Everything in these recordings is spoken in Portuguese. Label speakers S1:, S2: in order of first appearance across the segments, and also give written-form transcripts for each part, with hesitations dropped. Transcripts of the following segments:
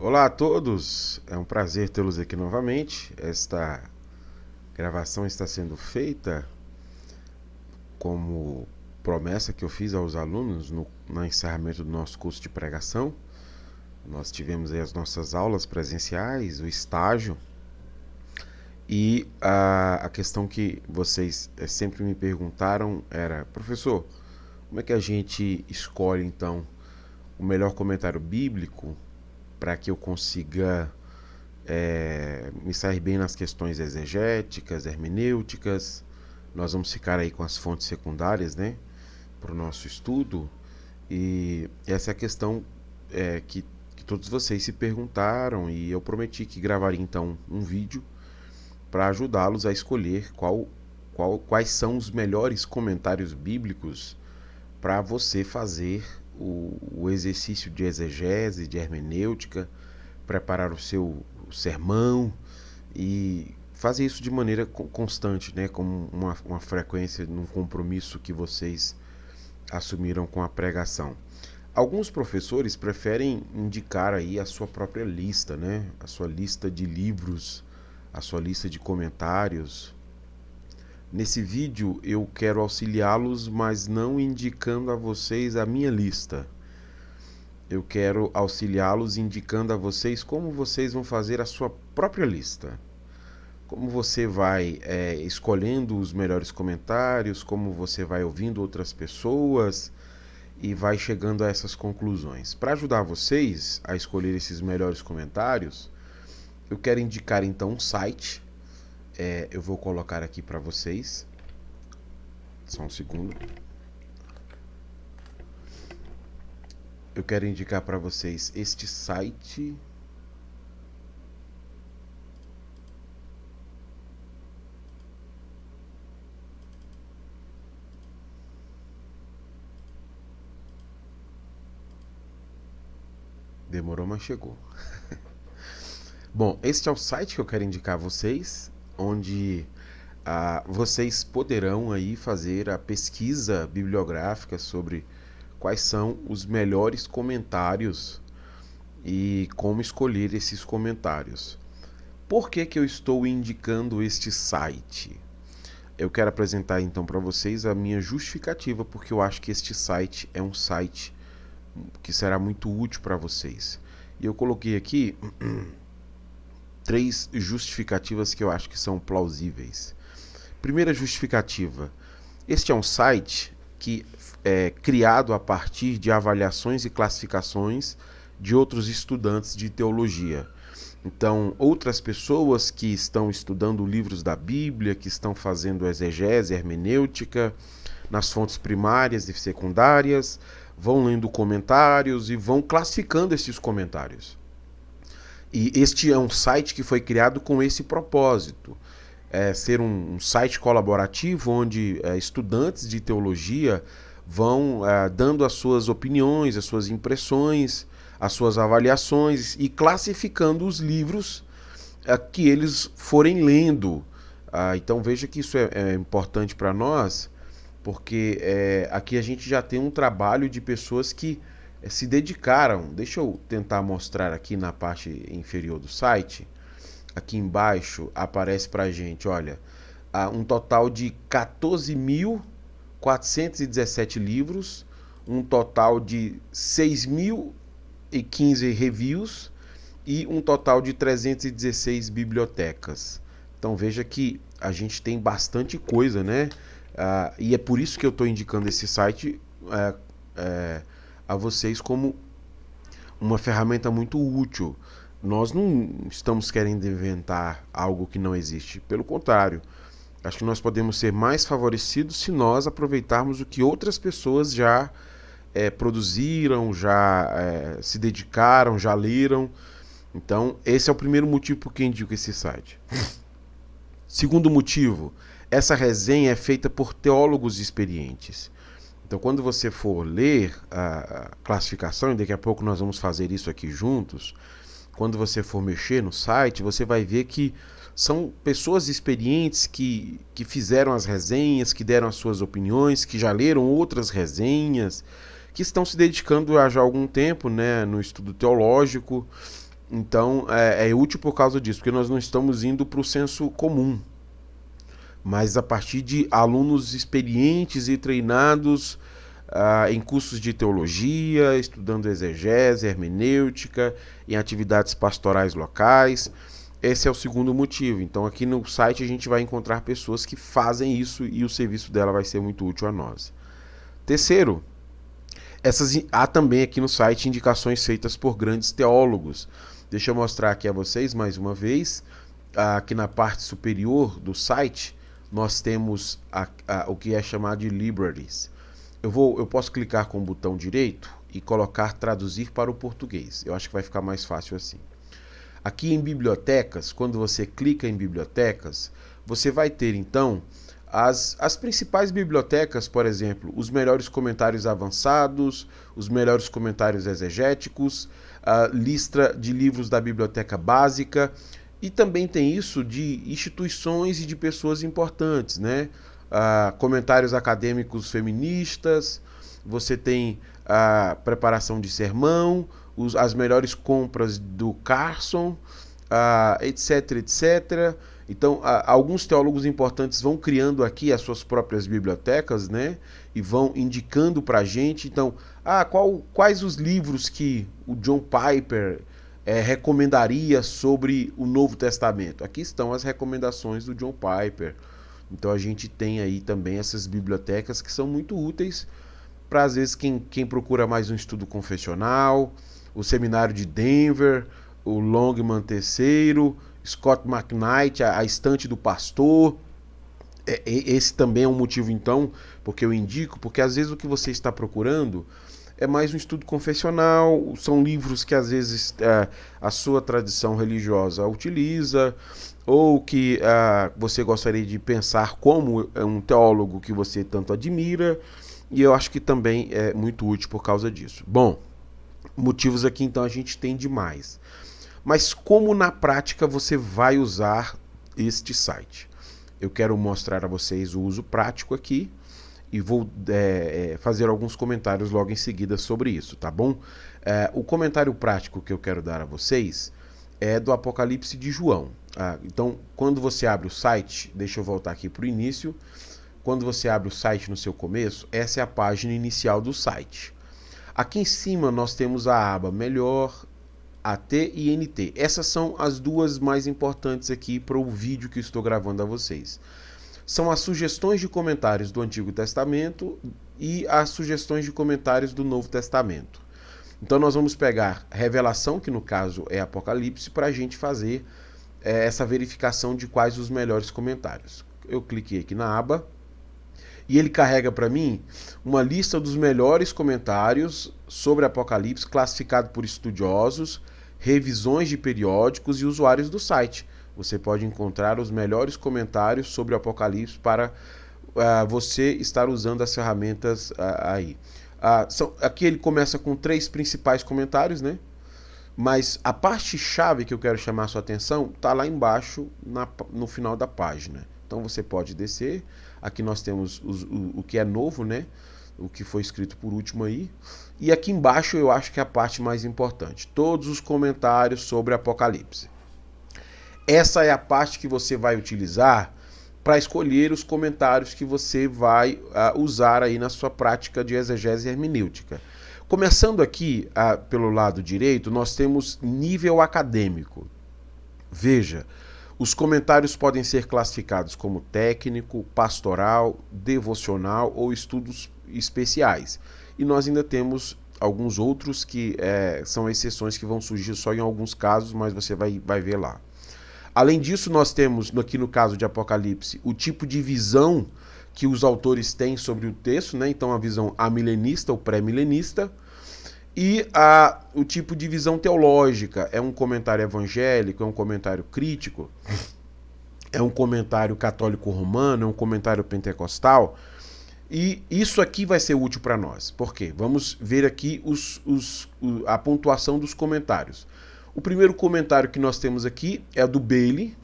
S1: Olá a todos, é um prazer tê-los aqui novamente. Esta gravação está sendo feita como promessa que eu fiz aos alunos no encerramento do nosso curso de pregação. Nós tivemos aí as nossas aulas presenciais, o estágio, e a questão que vocês sempre me perguntaram era: professor, como é que a gente escolhe então o melhor comentário bíblico para que eu consiga me sair bem nas questões exegéticas, hermenêuticas? Nós vamos ficar aí com as fontes secundárias, né, para o nosso estudo. E essa é a questão que todos vocês se perguntaram, e eu prometi que gravaria então um vídeo para ajudá-los a escolher quais são os melhores comentários bíblicos para você fazer o exercício de exegese, de hermenêutica, preparar o seu sermão e fazer isso de maneira constante, né, como uma frequência, num compromisso que vocês assumiram com a pregação. Alguns professores preferem indicar aí a sua própria lista, né, a sua lista de livros, a sua lista de comentários. Nesse vídeo eu quero auxiliá-los, mas não indicando a vocês a minha lista. Eu quero auxiliá-los indicando a vocês como vocês vão fazer a sua própria lista. Como você vai escolhendo os melhores comentários, como você vai ouvindo outras pessoas e vai chegando a essas conclusões. Para ajudar vocês a escolher esses melhores comentários, eu quero indicar então um site. Eu vou colocar aqui para vocês. Só um segundo. Eu quero indicar para vocês este site. Demorou, mas chegou. Bom, este é o site que eu quero indicar a vocês, onde vocês poderão aí fazer a pesquisa bibliográfica sobre quais são os melhores comentários e como escolher esses comentários. Por que eu estou indicando este site? Eu quero apresentar então para vocês a minha justificativa, porque eu acho que este site é um site que será muito útil para vocês. E eu coloquei aqui 3 justificativas que eu acho que são plausíveis. Primeira justificativa: este é um site que é criado a partir de avaliações e classificações de outros estudantes de teologia. Então, outras pessoas que estão estudando livros da Bíblia, que estão fazendo exegese, hermenêutica, nas fontes primárias e secundárias, vão lendo comentários e vão classificando esses comentários. E este é um site que foi criado com esse propósito. Ser um site colaborativo onde estudantes de teologia vão dando as suas opiniões, as suas impressões, as suas avaliações e classificando os livros que eles forem lendo. Então veja que isso é importante para nós, porque aqui a gente já tem um trabalho de pessoas que se dedicaram. Deixa eu tentar mostrar aqui na parte inferior do site. Aqui embaixo aparece pra gente, olha, um total de 14.417 livros, um total de 6.015 reviews e um total de 316 bibliotecas. Então veja que a gente tem bastante coisa, né? E é por isso que eu estou indicando esse site a vocês como uma ferramenta muito útil. Nós não estamos querendo inventar algo que não existe. Pelo contrário, acho que nós podemos ser mais favorecidos se nós aproveitarmos o que outras pessoas já produziram, já se dedicaram, já leram. Então, esse é o primeiro motivo por que indico esse site. Segundo motivo, essa resenha é feita por teólogos experientes. Então, quando você for ler a classificação, e daqui a pouco nós vamos fazer isso aqui juntos, quando você for mexer no site, você vai ver que são pessoas experientes que fizeram as resenhas, que deram as suas opiniões, que já leram outras resenhas, que estão se dedicando já há algum tempo, né, no estudo teológico, Então é útil por causa disso, porque nós não estamos indo para o senso comum, mas a partir de alunos experientes e treinados em cursos de teologia, estudando exegese, hermenêutica, em atividades pastorais locais. Esse é o segundo motivo. Então aqui no site a gente vai encontrar pessoas que fazem isso e o serviço dela vai ser muito útil a nós. Terceiro, há também aqui no site indicações feitas por grandes teólogos. Deixa eu mostrar aqui a vocês mais uma vez. Aqui na parte superior do site nós temos o que é chamado de libraries. Eu posso clicar com o botão direito e colocar traduzir para o português. Eu acho que vai ficar mais fácil assim. Aqui em bibliotecas, quando você clica em bibliotecas, você vai ter então as principais bibliotecas, por exemplo, os melhores comentários avançados, os melhores comentários exegéticos, a lista de livros da biblioteca básica, e também tem isso de instituições e de pessoas importantes, né? Comentários acadêmicos feministas, você tem a preparação de sermão, as melhores compras do Carson, etc, etc. Então, alguns teólogos importantes vão criando aqui as suas próprias bibliotecas, né? E vão indicando para a gente. Então, quais os livros que o John Piper recomendaria sobre o Novo Testamento? Aqui estão as recomendações do John Piper. Então, a gente tem aí também essas bibliotecas que são muito úteis para, às vezes, quem procura mais um estudo confessional, o Seminário de Denver, o Longman III, Scott McKnight, a Estante do Pastor. Esse também é um motivo, então, porque eu indico, porque às vezes o que você está procurando é mais um estudo confessional, são livros que às vezes a sua tradição religiosa utiliza, ou que você gostaria de pensar como um teólogo que você tanto admira, e eu acho que também é muito útil por causa disso. Bom, motivos aqui então a gente tem demais. Mas como na prática você vai usar este site? Eu quero mostrar a vocês o uso prático aqui e vou fazer alguns comentários logo em seguida sobre isso, tá bom? O comentário prático que eu quero dar a vocês é do Apocalipse de João. Então, quando você abre o site, deixa eu voltar aqui para o início. Quando você abre o site no seu começo, essa é a página inicial do site. Aqui em cima nós temos a aba Melhor, AT e NT. Essas são as duas mais importantes aqui para o vídeo que estou gravando a vocês. São as sugestões de comentários do Antigo Testamento e as sugestões de comentários do Novo Testamento. Então nós vamos pegar Revelação, que no caso é Apocalipse, para a gente fazer essa verificação de quais os melhores comentários. Eu cliquei aqui na aba e ele carrega para mim uma lista dos melhores comentários sobre Apocalipse, classificado por estudiosos, revisões de periódicos e usuários do site. Você pode encontrar os melhores comentários sobre o Apocalipse para você estar usando as ferramentas aí. Aqui ele começa com 3 principais comentários, né? Mas a parte-chave que eu quero chamar a sua atenção está lá embaixo, no final da página. Então você pode descer. Aqui nós temos o que é novo, né? O que foi escrito por último aí. E aqui embaixo eu acho que é a parte mais importante. Todos os comentários sobre Apocalipse. Essa é a parte que você vai utilizar para escolher os comentários que você vai usar aí na sua prática de exegese hermenêutica. Começando aqui pelo lado direito, nós temos nível acadêmico. Veja, os comentários podem ser classificados como técnico, pastoral, devocional ou estudos especiais. E nós ainda temos alguns outros que são exceções que vão surgir só em alguns casos, mas você vai ver lá. Além disso, nós temos, aqui no caso de Apocalipse, o tipo de visão que os autores têm sobre o texto, né? Então a visão amilenista ou pré-milenista, e o tipo de visão teológica. É um comentário evangélico, é um comentário crítico, é um comentário católico romano, é um comentário pentecostal. E isso aqui vai ser útil para nós. Por quê? Vamos ver aqui a pontuação dos comentários. O primeiro comentário que nós temos aqui é do Bailey,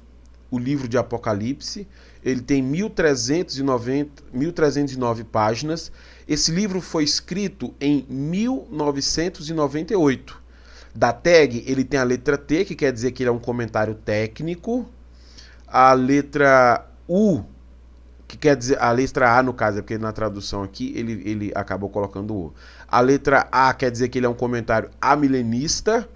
S1: o livro de Apocalipse. Ele tem 1309 páginas. Esse livro foi escrito em 1998. Da tag, ele tem a letra T, que quer dizer que ele é um comentário técnico. A letra U, que quer dizer, a letra A no caso, é porque na tradução aqui ele acabou colocando U. A letra A quer dizer que ele é um comentário amilenista.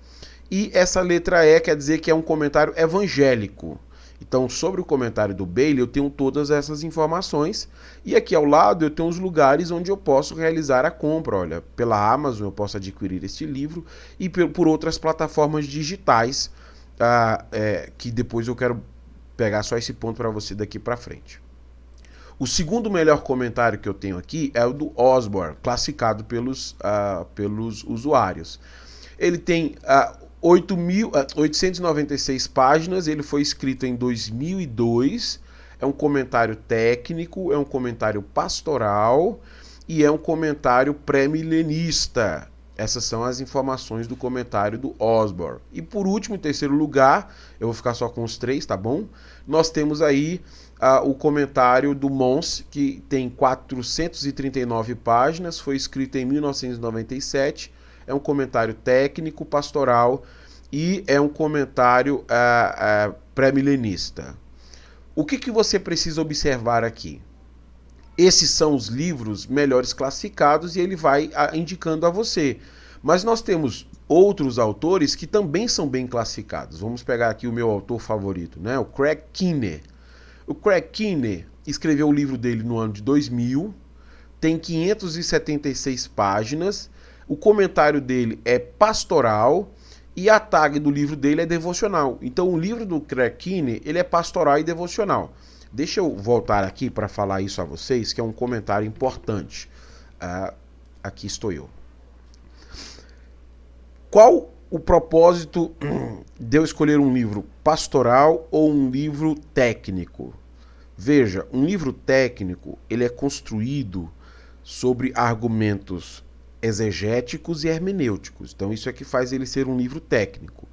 S1: E essa letra E quer dizer que é um comentário evangélico. Então, sobre o comentário do Bailey, eu tenho todas essas informações. E aqui ao lado eu tenho os lugares onde eu posso realizar a compra. Olha, pela Amazon eu posso adquirir este livro e por outras plataformas digitais, que depois eu quero pegar só esse ponto para você daqui para frente. O segundo melhor comentário que eu tenho aqui é o do Osborne, classificado pelos usuários. Ele tem 896 páginas, ele foi escrito em 2002, é um comentário técnico, é um comentário pastoral e é um comentário pré-milenista. Essas são as informações do comentário do Osborne. E por último, em terceiro lugar, eu vou ficar só com os três, tá bom? Nós temos aí o comentário do Mons, que tem 439 páginas, foi escrito em 1997, é um comentário técnico, pastoral e é um comentário pré-milenista. O que você precisa observar aqui? Esses são os livros melhores classificados e ele vai indicando a você. Mas nós temos outros autores que também são bem classificados. Vamos pegar aqui o meu autor favorito, né? O Craig Keener. O Craig Keener escreveu o livro dele no ano de 2000, tem 576 páginas, o comentário dele é pastoral e a tag do livro dele é devocional. Então o livro do Craig Keener, ele é pastoral e devocional. Deixa eu voltar aqui para falar isso a vocês, que é um comentário importante. Aqui estou eu. Qual o propósito de eu escolher um livro pastoral ou um livro técnico? Veja, um livro técnico, ele é construído sobre argumentos exegéticos e hermenêuticos. Então isso é que faz ele ser um livro técnico.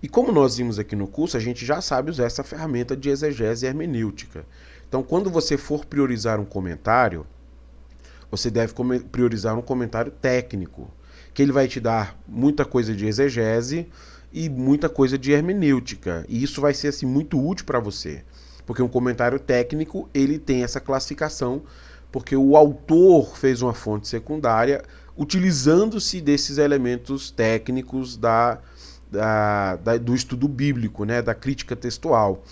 S1: E como nós vimos aqui no curso, a gente já sabe usar essa ferramenta de exegese e hermenêutica. Então, quando você for priorizar um comentário, você deve priorizar um comentário técnico, que ele vai te dar muita coisa de exegese e muita coisa de hermenêutica. E isso vai ser assim, muito útil para você, porque um comentário técnico ele tem essa classificação, porque o autor fez uma fonte secundária utilizando-se desses elementos técnicos do estudo bíblico, né, da crítica textual.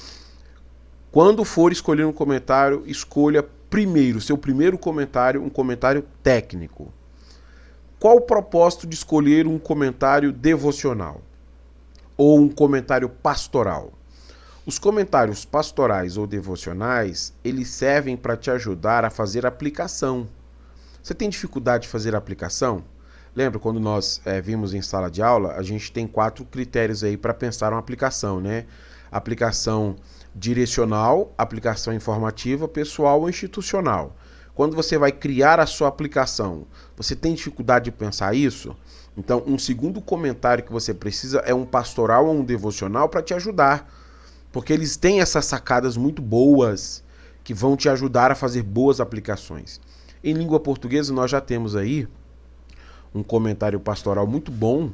S1: Quando for escolher um comentário, escolha primeiro, seu primeiro comentário, um comentário técnico. Qual o propósito de escolher um comentário devocional ou um comentário pastoral? Os comentários pastorais ou devocionais, eles servem para te ajudar a fazer aplicação. Você tem dificuldade de fazer aplicação? Lembra quando nós vimos em sala de aula, a gente tem 4 critérios aí para pensar uma aplicação, né? Aplicação direcional, aplicação informativa, pessoal ou institucional. Quando você vai criar a sua aplicação, você tem dificuldade de pensar isso? Então, um segundo comentário que você precisa é um pastoral ou um devocional para te ajudar. Porque eles têm essas sacadas muito boas que vão te ajudar a fazer boas aplicações. Em língua portuguesa, nós já temos aí um comentário pastoral muito bom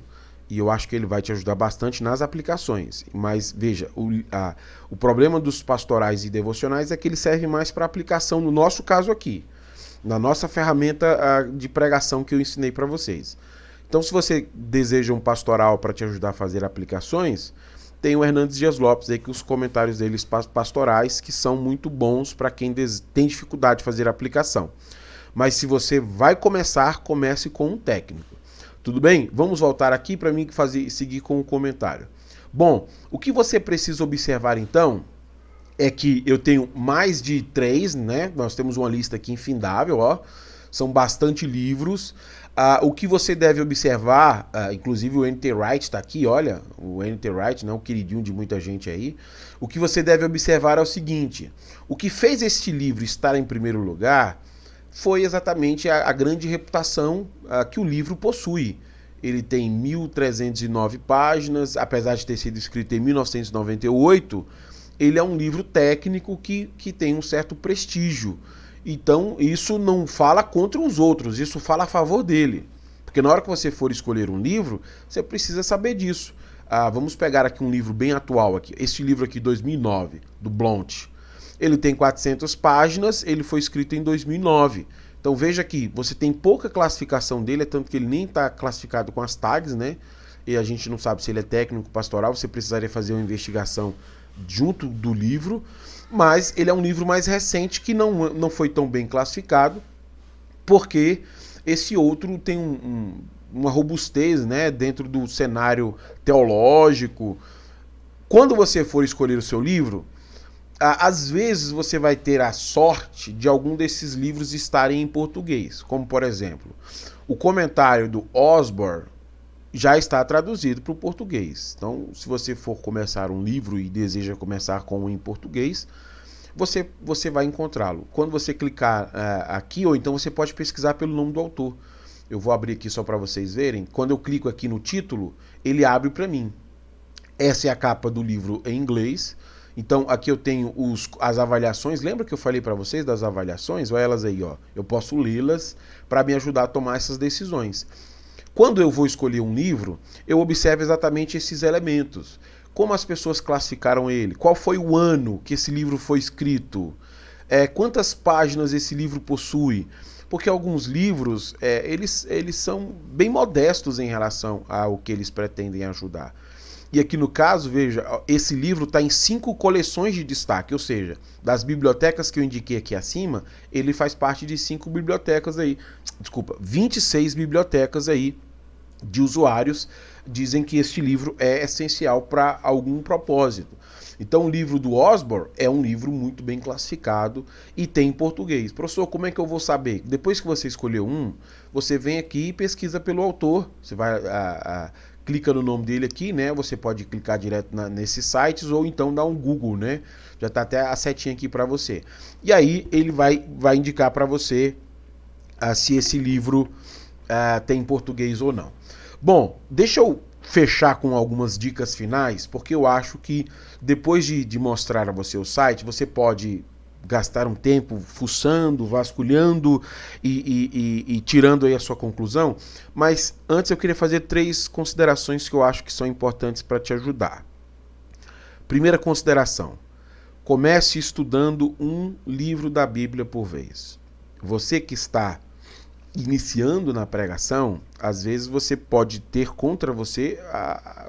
S1: e eu acho que ele vai te ajudar bastante nas aplicações. Mas veja, o problema dos pastorais e devocionais é que eles servem mais para aplicação, no nosso caso aqui, na nossa ferramenta de pregação que eu ensinei para vocês. Então, se você deseja um pastoral para te ajudar a fazer aplicações, tem o Hernandes Dias Lopes aí, que os comentários deles pastorais, que são muito bons para quem tem dificuldade de fazer aplicação. Mas se você vai começar, comece com um técnico. Tudo bem? Vamos voltar aqui para mim seguir com o comentário. Bom, o que você precisa observar então é que eu tenho mais de 3, né? Nós temos uma lista aqui infindável, ó. São bastante livros. O que você deve observar, inclusive o N.T. Wright está aqui, olha, o N.T. Wright, né, um queridinho de muita gente aí. O que você deve observar é o seguinte: o que fez este livro estar em primeiro lugar foi exatamente a grande reputação que o livro possui. Ele tem 1.309 páginas, apesar de ter sido escrito em 1998, ele é um livro técnico que tem um certo prestígio. Então, isso não fala contra os outros, isso fala a favor dele. Porque na hora que você for escolher um livro, você precisa saber disso. Vamos pegar aqui um livro bem atual, aqui. Este livro aqui, 2009, do Blount. Ele tem 400 páginas, ele foi escrito em 2009. Então veja que você tem pouca classificação dele, é tanto que ele nem está classificado com as tags, né? E a gente não sabe se ele é técnico, pastoral, você precisaria fazer uma investigação junto do livro, mas ele é um livro mais recente que não foi tão bem classificado, porque esse outro tem uma robustez, né, dentro do cenário teológico. Quando você for escolher o seu livro, às vezes você vai ter a sorte de algum desses livros estarem em português, como por exemplo, o comentário do Osborne já está traduzido para o português. Então, se você for começar um livro e deseja começar com um em português, você vai encontrá-lo. Quando você clicar aqui, ou então você pode pesquisar pelo nome do autor. Eu vou abrir aqui só para vocês verem. Quando eu clico aqui no título, ele abre para mim. Essa é a capa do livro em inglês. Então, aqui eu tenho as avaliações. Lembra que eu falei para vocês das avaliações? Olha elas aí, ó. Eu posso lê-las para me ajudar a tomar essas decisões. Quando eu vou escolher um livro, eu observo exatamente esses elementos. Como as pessoas classificaram ele? Qual foi o ano que esse livro foi escrito? Quantas páginas esse livro possui? Porque alguns livros, eles são bem modestos em relação ao que eles pretendem ajudar. E aqui no caso, veja, esse livro está em 5 coleções de destaque, ou seja, das bibliotecas que eu indiquei aqui acima, ele faz parte de 5 bibliotecas aí, 26 bibliotecas aí de usuários dizem que este livro é essencial para algum propósito. Então o livro do Osborne é um livro muito bem classificado e tem em português. Professor, como é que eu vou saber? Depois que você escolheu um, você vem aqui e pesquisa pelo autor, você vai... clica no nome dele aqui, né? Você pode clicar direto nesses sites ou então dar um Google, né? Já tá até a setinha aqui para você. E aí ele vai indicar para você se esse livro tem em português ou não. Bom, deixa eu fechar com algumas dicas finais, porque eu acho que depois de mostrar a você o site, você pode gastar um tempo fuçando, vasculhando e tirando aí a sua conclusão, mas antes eu queria fazer 3 considerações que eu acho que são importantes para te ajudar. Primeira consideração: comece estudando um livro da Bíblia por vez. Você que está iniciando na pregação, às vezes você pode ter contra você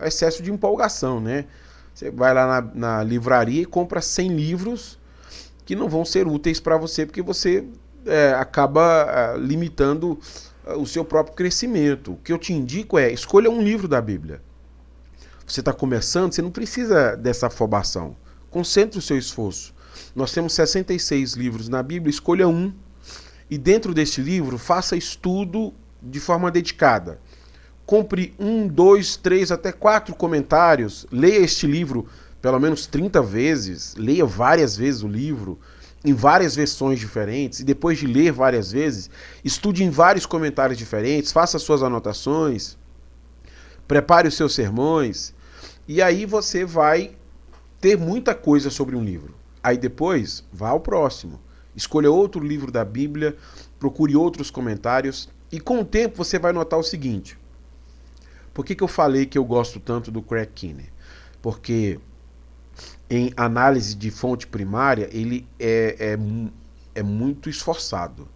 S1: excesso de empolgação, né? Você vai lá na livraria e compra 100 livros que não vão ser úteis para você, porque você acaba limitando o seu próprio crescimento. O que eu te indico é, escolha um livro da Bíblia. Você está começando, você não precisa dessa afobação. Concentre o seu esforço. Nós temos 66 livros na Bíblia, escolha um. E dentro deste livro, faça estudo de forma dedicada. Compre 1, 2, 3, até 4 comentários. Leia este livro pelo menos 30 vezes. Leia várias vezes o livro, em várias versões diferentes. E depois de ler várias vezes, estude em vários comentários diferentes. Faça suas anotações. Prepare os seus sermões. E aí você vai ter muita coisa sobre um livro. Aí depois, vá ao próximo. Escolha outro livro da Bíblia, procure outros comentários e com o tempo você vai notar o seguinte. Por que eu falei que eu gosto tanto do Craig Keener? Porque em análise de fonte primária ele é muito esforçado.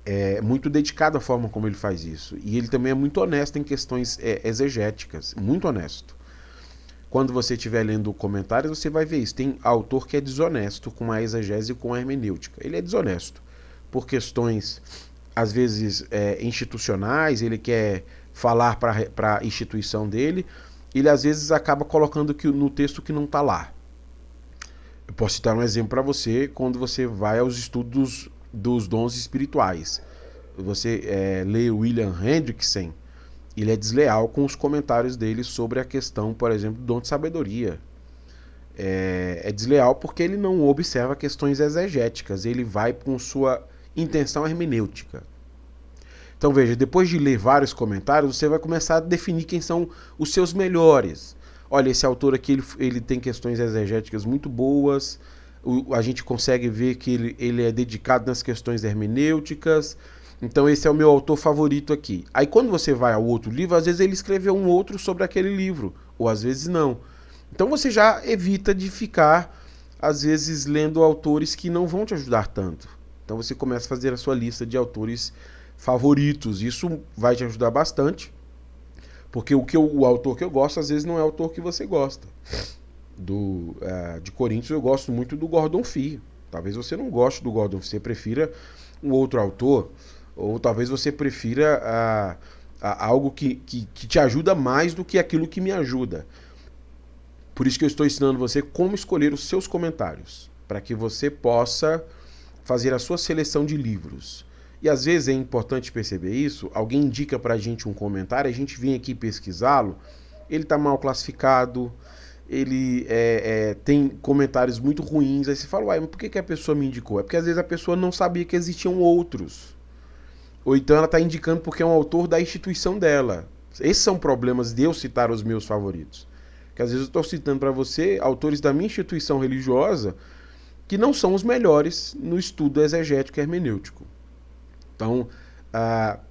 S1: É muito dedicado à forma como ele faz isso. E ele também é muito honesto em questões exegéticas. Muito honesto. Quando você estiver lendo comentários, você vai ver isso. Tem autor que é desonesto com a exegese e com a hermenêutica. Ele é desonesto por questões, às vezes, institucionais. Ele quer falar para a instituição dele. Ele, às vezes, acaba colocando no texto que não está lá. Eu posso citar um exemplo para você quando você vai aos estudos dos dons espirituais. Você lê William Hendrickson. Ele é desleal com os comentários dele sobre a questão, por exemplo, do dom de sabedoria. É desleal porque ele não observa questões exegéticas, ele vai com sua intenção hermenêutica. Então veja, depois de ler vários comentários, você vai começar a definir quem são os seus melhores. Olha, esse autor aqui, ele tem questões exegéticas muito boas, a gente consegue ver que ele é dedicado nas questões hermenêuticas. Então esse é o meu autor favorito aqui. Aí quando você vai ao outro livro, às vezes ele escreveu um outro sobre aquele livro, ou às vezes não. Então você já evita de ficar, às vezes, lendo autores que não vão te ajudar tanto. Então você começa a fazer a sua lista de autores favoritos. Isso vai te ajudar bastante, porque o autor que eu gosto, às vezes, não é o autor que você gosta. De Coríntios eu gosto muito do Gordon Fee. Talvez você não goste do Gordon Fee, você prefira um outro autor, ou talvez você prefira algo que te ajuda mais do que aquilo que me ajuda. Por isso que eu estou ensinando você como escolher os seus comentários, para que você possa fazer a sua seleção de livros. E às vezes é importante perceber isso, alguém indica para a gente um comentário, a gente vem aqui pesquisá-lo, ele está mal classificado, ele tem comentários muito ruins, aí você fala, uai, mas por que a pessoa me indicou? É porque às vezes a pessoa não sabia que existiam outros. Ou então ela está indicando porque é um autor da instituição dela. Esses são problemas de eu citar os meus favoritos. Que às vezes eu estou citando para você autores da minha instituição religiosa que não são os melhores no estudo exegético e hermenêutico. Então,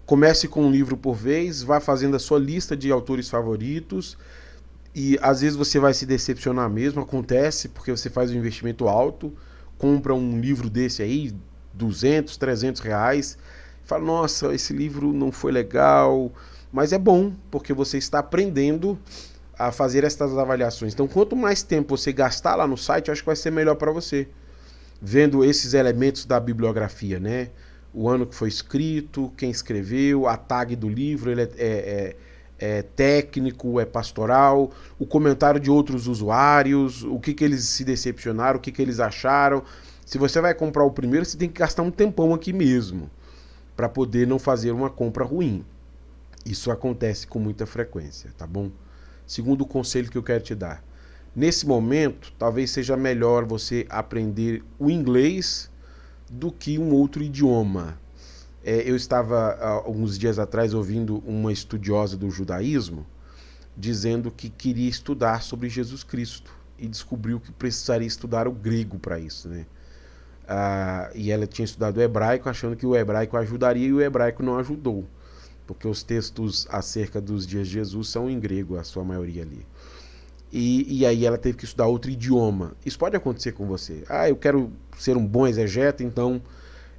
S1: comece com um livro por vez, vá fazendo a sua lista de autores favoritos e às vezes você vai se decepcionar mesmo, acontece porque você faz um investimento alto, compra um livro desse aí, 200, 300 reais, fala, nossa, esse livro não foi legal, mas é bom, porque você está aprendendo a fazer essas avaliações. Então, quanto mais tempo você gastar lá no site, eu acho que vai ser melhor para você. Vendo esses elementos da bibliografia, né? O ano que foi escrito, quem escreveu, a tag do livro, ele é técnico, é pastoral, o comentário de outros usuários, o que eles se decepcionaram, o que eles acharam. Se você vai comprar o primeiro, você tem que gastar um tempão aqui mesmo, para poder não fazer uma compra ruim. Isso acontece com muita frequência, tá bom? Segundo conselho que eu quero te dar. Nesse momento, talvez seja melhor você aprender o inglês do que um outro idioma. Eu estava, alguns dias atrás, ouvindo uma estudiosa do judaísmo dizendo que queria estudar sobre Jesus Cristo e descobriu que precisaria estudar o grego para isso, né? E ela tinha estudado o hebraico achando que o hebraico ajudaria e o hebraico não ajudou, porque os textos acerca dos dias de Jesus são em grego, a sua maioria ali. E aí ela teve que estudar outro idioma. Isso pode acontecer com você. Eu quero ser um bom exegeta, então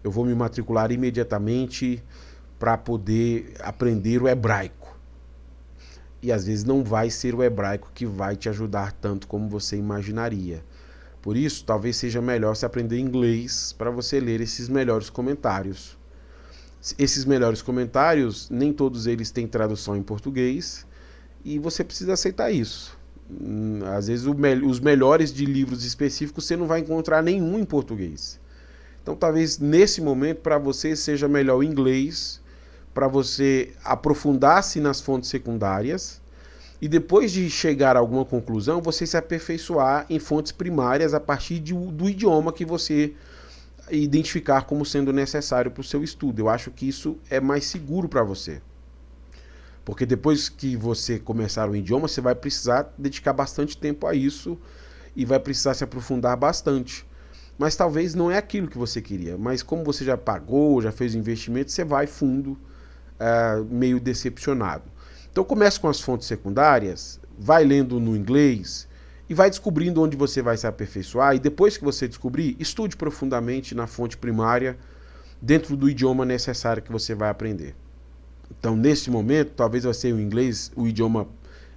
S1: eu vou me matricular imediatamente para poder aprender o hebraico. E às vezes não vai ser o hebraico que vai te ajudar tanto como você imaginaria. Por isso, talvez seja melhor você aprender inglês para você ler esses melhores comentários. Esses melhores comentários, nem todos eles têm tradução em português, e você precisa aceitar isso. Às vezes os melhores de livros específicos você não vai encontrar nenhum em português. Então talvez nesse momento para você seja melhor o inglês, para você aprofundar-se nas fontes secundárias e depois de chegar a alguma conclusão, você se aperfeiçoar em fontes primárias a partir do idioma que você identificar como sendo necessário para o seu estudo. Eu acho que isso é mais seguro para você. Porque depois que você começar o idioma, você vai precisar dedicar bastante tempo a isso e vai precisar se aprofundar bastante. Mas talvez não é aquilo que você queria. Mas como você já pagou, já fez investimento, você vai fundo, meio decepcionado. Então comece com as fontes secundárias, vai lendo no inglês e vai descobrindo onde você vai se aperfeiçoar. E depois que você descobrir, estude profundamente na fonte primária, dentro do idioma necessário que você vai aprender. Então, nesse momento, talvez vai ser o inglês o idioma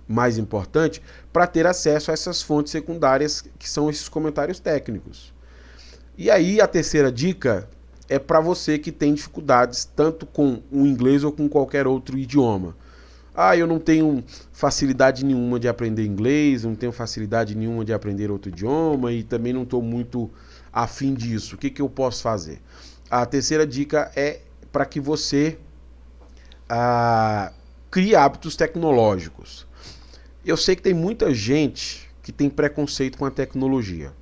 S1: mais importante para ter acesso a essas fontes secundárias que são esses comentários técnicos. E aí, a terceira dica é para você que tem dificuldades tanto com o inglês ou com qualquer outro idioma. Eu não tenho facilidade nenhuma de aprender inglês, não tenho facilidade nenhuma de aprender outro idioma e também não estou muito afim disso. O que eu posso fazer? A terceira dica é para que você crie hábitos tecnológicos. Eu sei que tem muita gente que tem preconceito com a tecnologia.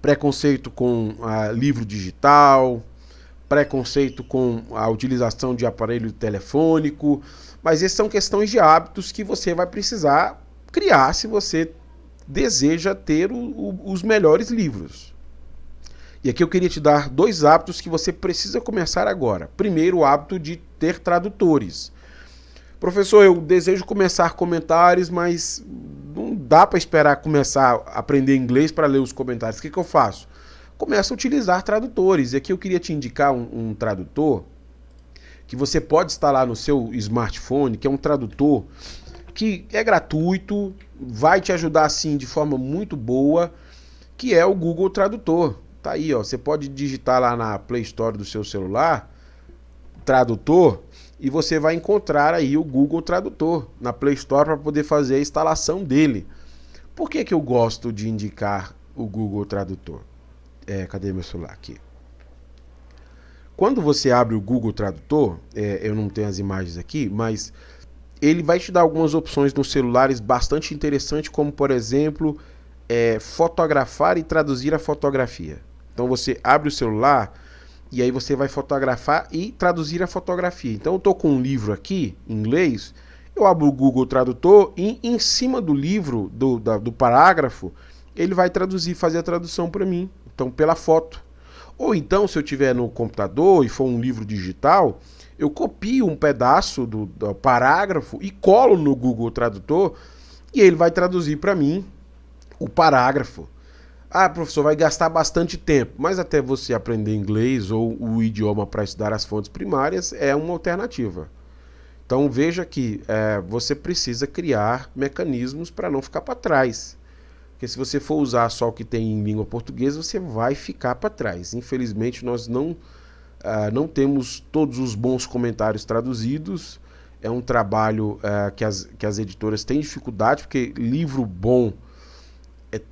S1: Preconceito com livro digital, preconceito com a utilização de aparelho telefônico, mas essas são questões de hábitos que você vai precisar criar se você deseja ter os melhores livros. E aqui eu queria te dar 2 hábitos que você precisa começar agora. Primeiro, o hábito de ter tradutores. Professor, eu desejo começar comentários, mas não dá para esperar começar a aprender inglês para ler os comentários. O que eu faço? Começa a utilizar tradutores. E aqui eu queria te indicar um tradutor que você pode instalar no seu smartphone, que é um tradutor que é gratuito, vai te ajudar assim de forma muito boa, que é o Google Tradutor. Tá aí, ó, você pode digitar lá na Play Store do seu celular, tradutor, e você vai encontrar aí o Google Tradutor na Play Store para poder fazer a instalação dele. Por que eu gosto de indicar o Google Tradutor? Cadê meu celular aqui? Quando você abre o Google Tradutor, eu não tenho as imagens aqui, mas ele vai te dar algumas opções nos celulares bastante interessantes, como por exemplo, fotografar e traduzir a fotografia. Então você abre o celular e aí você vai fotografar e traduzir a fotografia. Então eu estou com um livro aqui, em inglês, eu abro o Google Tradutor e em cima do livro, do parágrafo, ele vai traduzir, fazer a tradução para mim, então pela foto. Ou então, se eu tiver no computador e for um livro digital, eu copio um pedaço do parágrafo e colo no Google Tradutor e ele vai traduzir para mim o parágrafo. Ah, professor, vai gastar bastante tempo, mas até você aprender inglês ou o idioma para estudar as fontes primárias é uma alternativa. Então veja que você precisa criar mecanismos para não ficar para trás. Porque se você for usar só o que tem em língua portuguesa, você vai ficar para trás. Infelizmente, nós não temos todos os bons comentários traduzidos. É um trabalho que as editoras têm dificuldade, porque livro bom,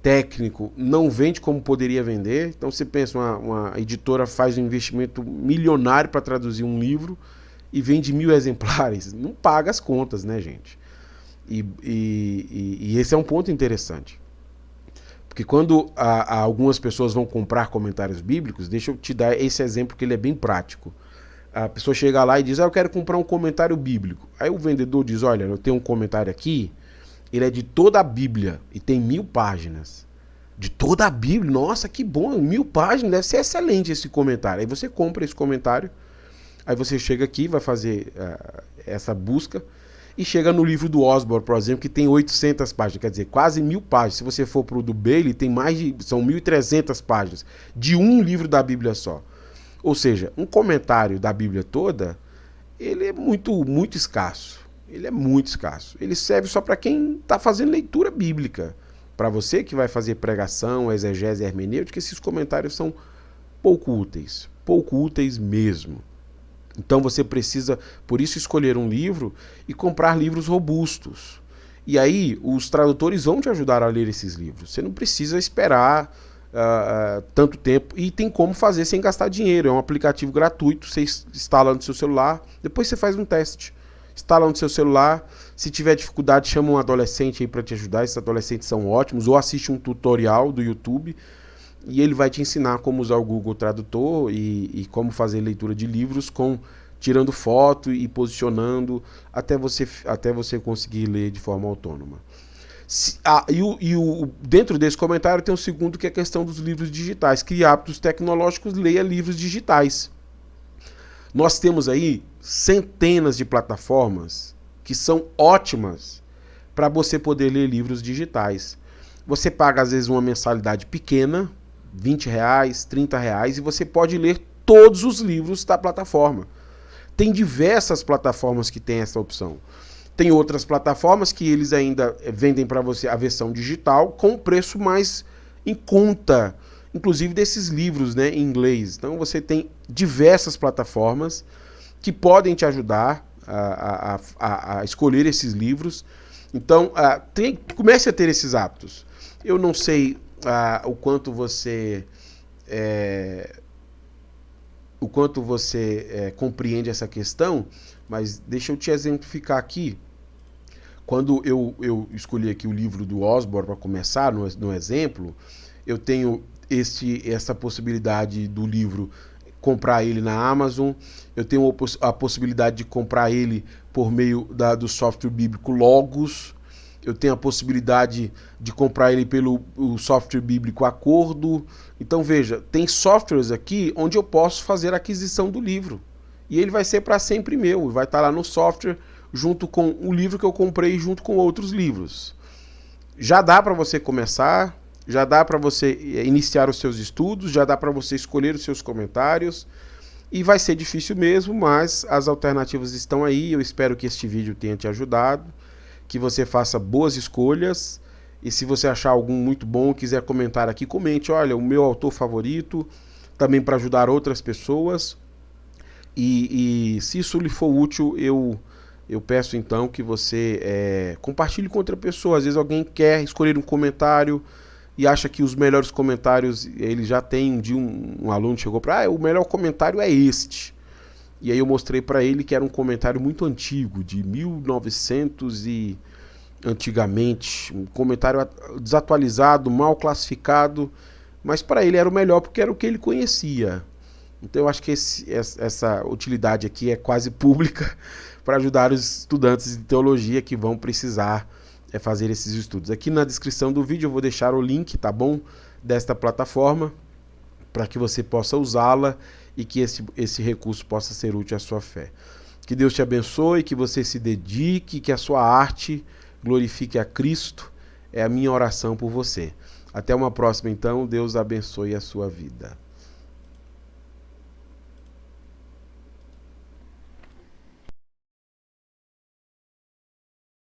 S1: técnico, não vende como poderia vender. Então você pensa, uma editora faz um investimento milionário para traduzir um livro e vende 1000 exemplares. Não paga as contas, né, gente? E esse é um ponto interessante. Porque quando algumas pessoas vão comprar comentários bíblicos, deixa eu te dar esse exemplo que ele é bem prático. A pessoa chega lá e diz, eu quero comprar um comentário bíblico. Aí o vendedor diz, olha, eu tenho um comentário aqui, ele é de toda a Bíblia e tem 1000 páginas. De toda a Bíblia? Nossa, que bom, 1000 páginas, deve ser excelente esse comentário. Aí você compra esse comentário, aí você chega aqui, vai fazer essa busca, e chega no livro do Osborne, por exemplo, que tem 800 páginas, quer dizer, quase 1000 páginas. Se você for para o do Bailey, são 1300 páginas, de um livro da Bíblia só. Ou seja, um comentário da Bíblia toda, ele é muito, muito escasso. Ele é muito escasso. Ele serve só para quem está fazendo leitura bíblica. Para você que vai fazer pregação, exegese e hermenêutica, esses comentários são pouco úteis mesmo. Então você precisa, por isso, escolher um livro e comprar livros robustos. E aí os tradutores vão te ajudar a ler esses livros. Você não precisa esperar tanto tempo. E tem como fazer sem gastar dinheiro. É um aplicativo gratuito, você instala no seu celular, depois você faz um teste. Instala no seu celular, se tiver dificuldade, chama um adolescente aí para te ajudar. Esses adolescentes são ótimos. Ou assiste um tutorial do YouTube e ele vai te ensinar como usar o Google Tradutor e como fazer leitura de livros tirando foto e posicionando até você conseguir ler de forma autônoma. Dentro desse comentário tem um segundo, que é a questão dos livros digitais. Crie hábitos tecnológicos, leia livros digitais. Nós temos aí centenas de plataformas que são ótimas para você poder ler livros digitais. Você paga às vezes uma mensalidade pequena, R$20, R$30, e você pode ler todos os livros da plataforma. Tem diversas plataformas que têm essa opção. Tem outras plataformas que eles ainda vendem para você a versão digital com preço mais em conta, inclusive desses livros, né, em inglês. Então você tem diversas plataformas que podem te ajudar a escolher esses livros. Então comece a ter esses hábitos. Eu não sei o quanto você compreende essa questão, mas deixa eu te exemplificar aqui. Quando eu escolhi aqui o livro do Osborne para começar, no exemplo, eu tenho essa possibilidade do livro, comprar ele na Amazon, eu tenho a possibilidade de comprar ele por meio do software bíblico Logos, eu tenho a possibilidade de comprar ele pelo o software bíblico Acordo. Então veja, tem softwares aqui onde eu posso fazer a aquisição do livro. E ele vai ser para sempre meu, vai estar lá no software junto com o livro que eu comprei junto com outros livros. Já dá para você começar, já dá para você iniciar os seus estudos, já dá para você escolher os seus comentários. E vai ser difícil mesmo, mas as alternativas estão aí. Eu espero que este vídeo tenha te ajudado, que você faça boas escolhas. E se você achar algum muito bom, quiser comentar aqui, comente. Olha, o meu autor favorito, também para ajudar outras pessoas. E se isso lhe for útil, eu peço então que você compartilhe com outra pessoa. Às vezes alguém quer escolher um comentário e acha que os melhores comentários, ele já tem um aluno chegou para, o melhor comentário é este. E aí eu mostrei para ele que era um comentário muito antigo, de 1900 e antigamente, um comentário desatualizado, mal classificado, mas para ele era o melhor porque era o que ele conhecia. Então eu acho que essa utilidade aqui é quase pública para ajudar os estudantes de teologia que vão precisar fazer esses estudos. Aqui na descrição do vídeo eu vou deixar o link, tá bom? Desta plataforma, para que você possa usá-la e que esse recurso possa ser útil à sua fé. Que Deus te abençoe, que você se dedique, que a sua arte glorifique a Cristo. É a minha oração por você. Até uma próxima então, Deus abençoe a sua vida.